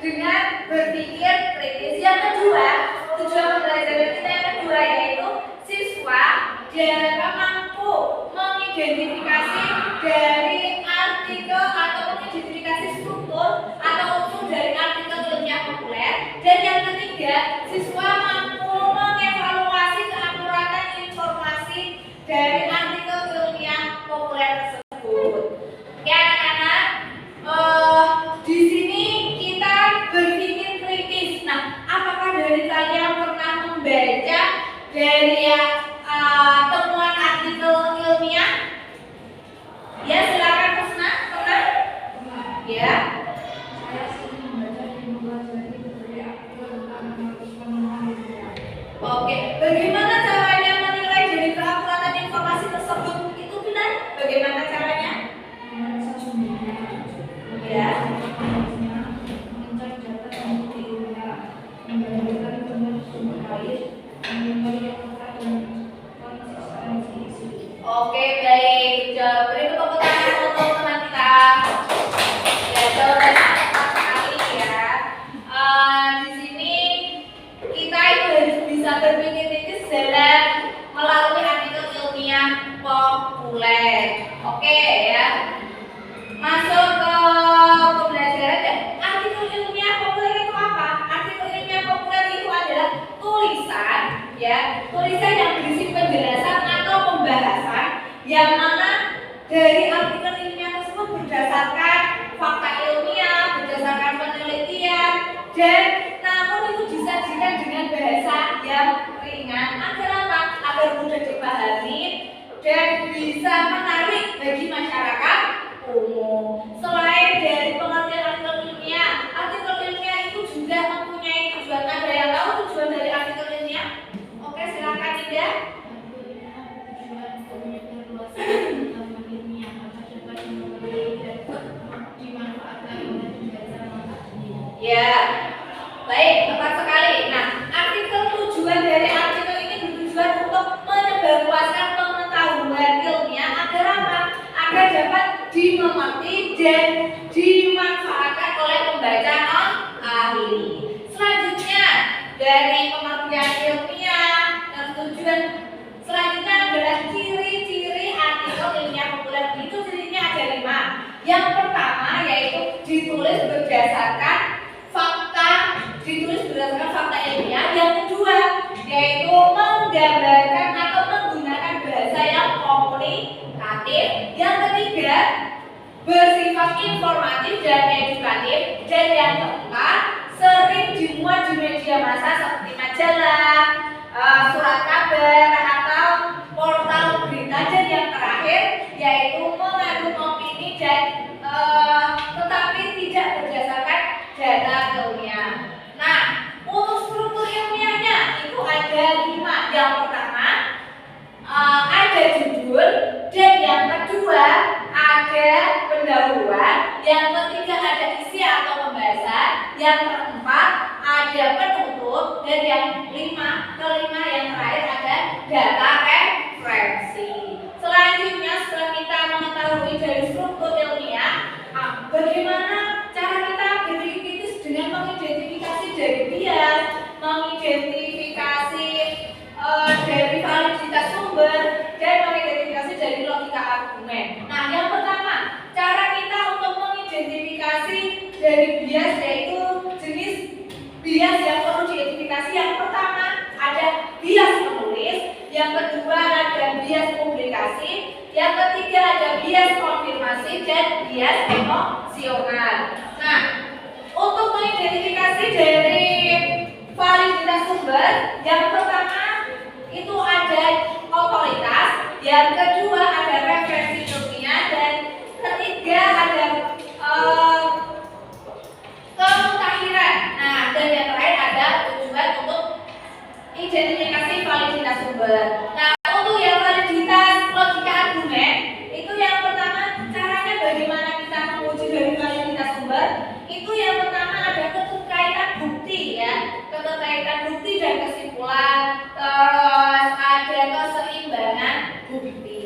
dengan berpikir kritis. Yang kedua, tujuan pembelajaran kita yang kedua yaitu siswa dapat mampu mengidentifikasi dari artikel atau mengidentifikasi struktur atau unsur dari artikel ilmiah populer. Dan yang ketiga, siswa mampu mengevaluasi keakuratan informasi dari artikel ilmiah populer tersebut. Oke anak-anak, di sini kita berpikir kritis. Nah, apakah dari kalian pernah membaca dari temuan artikel ilmiah? Ya, silakan Kusna. Pernah? Ya. Oke, bagaimana caranya menilai dari keakuratan informasi tersebut? Itu benar? Bagaimana caranya? Ya. Oke, baik. Beri tepuk tangan untuk teman kita. Ya, jawabannya tepat sekali ya. Di sini kita itu harus bisa berpikir kritis dalam melalui artikel ilmiah populer. Oke ya. Masuk ke pembelajaran ya. Artikel ilmiah populer itu apa? Artikel ilmiah populer itu adalah tulisan ya, tulisan yang berisi penjelasan atau pembahasan yang mana dari artikel ilmiah tersebut berdasarkan fakta ilmiah, berdasarkan penelitian, dan namun itu disajikan dengan bahasa yang ringan agar apa? Agar mudah dipahami dan bisa menarik bagi masyarakat umum. Selain dari pengertian artikel ilmiah itu juga mempunyai tujuan. Ada yang tahu tujuan dari artikel ilmiah? Oke, silakan Ida. Ya, baik, tepat sekali. Nah, tujuan dari artikel ini bertujuan untuk menyebarluaskan pengetahuan ilmiah agar apa? Agar dapat dimengerti dan dimanfaatkan oleh pembaca non-ahli. Selanjutnya, dari pengertian ilmiah dan tujuan selanjutnya adalah ciri-ciri artikel ilmiah populer. Itu cirinya ada 5. Yang pertama yaitu ditulis berdasarkan fakta ilmiah. Yang kedua yaitu menggambarkan atau menggunakan bahasa yang komunikatif. Yang ketiga bersifat informatif dan edukatif. Dan yang keempat sering dimuat di media massa seperti majalah, surat kabar atau portal berita. Dan yang terakhir yaitu mengandung opini dan tetapi tidak berdasarkan data ilmiah. Nah, untuk struktur ilmiahnya itu ada 5. Yang pertama ada judul, dan yang kedua ada pendahuluan, yang ketiga ada isi atau pembahasan, yang keempat ada penutup, dan yang kelima yang terakhir ada data referensi. Selanjutnya setelah kita mengetahui dari struktur ilmiah, bagaimana cara kita berpikir kritis dengan mengidentifikasi dari bias, mengidentifikasi dari validitas sumber, dan mengidentifikasi dari logika argumen. Nah, yang pertama, cara kita untuk mengidentifikasi dari bias yaitu jenis bias yang perlu diidentifikasi. Yang pertama ada bias penulis, yang kedua ada bias publikasi, yang ketiga ada bias konfirmasi, dan bias emosional. Nah, untuk mengidentifikasi dari validitas sumber, yang pertama itu ada otoritas, yang kedua ada referensi ilmiah, dan ketiga ada kemutahiran. Nah, dan yang terakhir ada tujuan untuk identifikasi validitas sumber. Nah, untuk yang validitas logika argumen itu yang pertama caranya bagaimana kita menguji dari validitas sumber. Itu yang pertama ada keterkaitan bukti ya, keterkaitan bukti dan kesimpulan, terus ada keseimbangan bukti.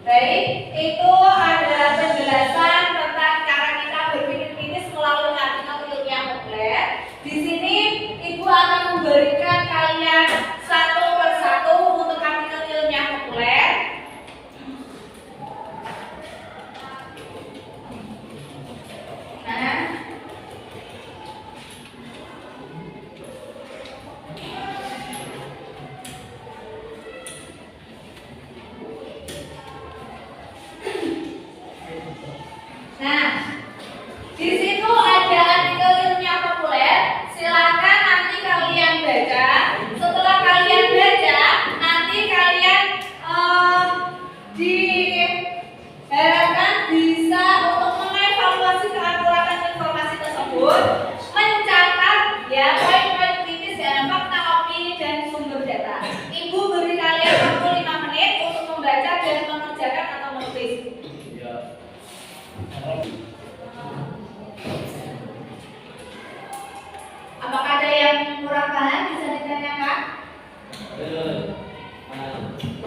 Baik, itu adalah penjelasan tentang cara kita berpikir kritis melalui artikel ilmiah populer.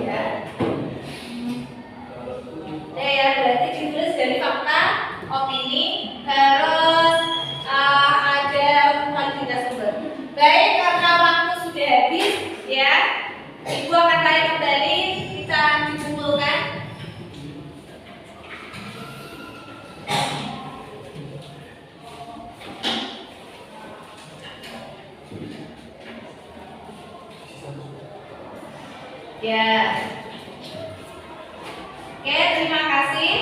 Ya. Ya berarti ditulis dari fakta, opini, terus ada kualitas sumber. Baik, karena waktu sudah habis, ya, Ibu akan tarik kembali, kita dikumpulkan. Ya. Oke, terima kasih.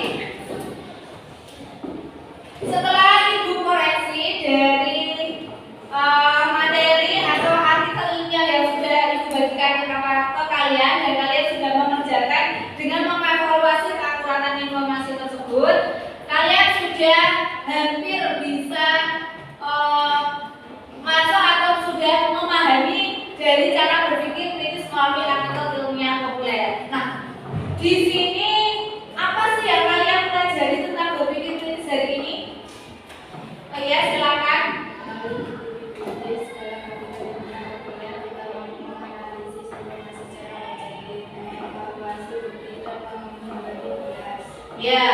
Setelah Ibu koreksi dari materi atau artikel ilmiah yang sudah Ibu bagikan ke kalian dan kalian sudah mengerjakan dengan mengevaluasi keakuratan informasi tersebut, kalian sudah hampir bisa masuk atau sudah memahami dari cara berpikir kritis melalui artikel ilmiah populer. Nah, di sini apa sih yang kalian pelajari tentang berpikir kritis hari ini? Oh ya, silakan. Ya,